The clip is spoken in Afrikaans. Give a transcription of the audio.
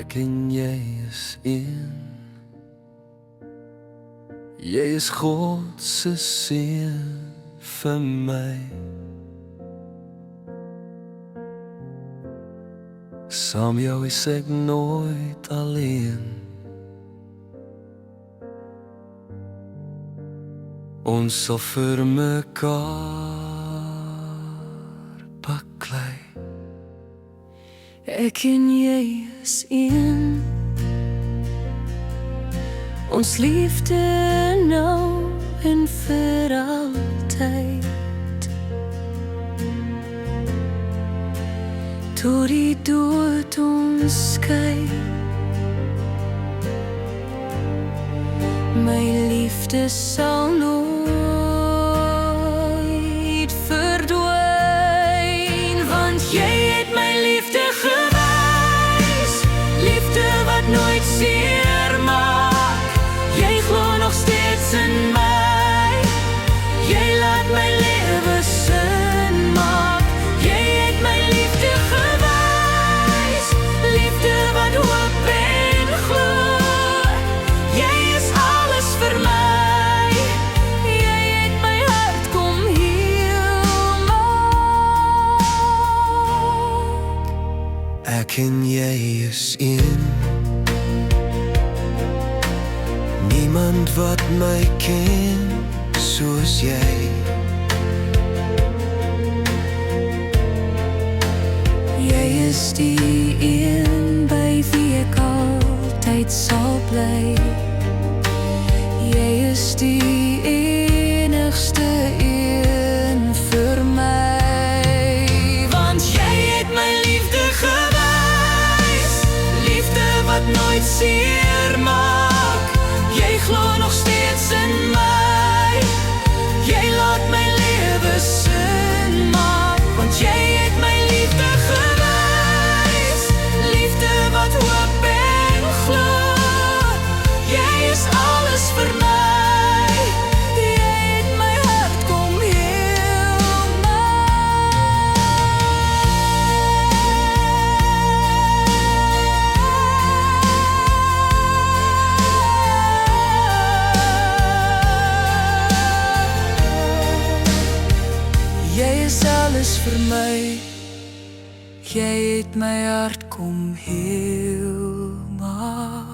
Ek en jy is een. Jy is God se seun vir my. Saam jou is ek nooit alleen. Ons sal vir mekaar baklei. Ek en jy is een. Ons liefde nou en vir altyd. Tot die dood ons skei. My liefde sal nooit verdwyn, want jy het my liefde gewys. Liefde wat nooit seer maak. Jy glo nog steeds in my. Jy laat my lewe sin maak. Jy het my liefde gewys. Liefde wat hoop en glo. Jy is alles vir my. Jy het my hart kom heel maak. Ek en jy is een. Niemand wat my ken soos jy. Jy is die een by wie ek altyd sal bly. Jy is die enigste een vir my, want jy het my liefde gewys. Liefde wat nooit seer maak. Jy glo nog steeds in my. Jy laat my lewe sin maak, want jy het my liefde gewys. Liefde wat hoop en glo. Jy is alles vir my. Jy het my hart kom heel maak. Jy is alles vir my. Jy het my hart kom heel maak.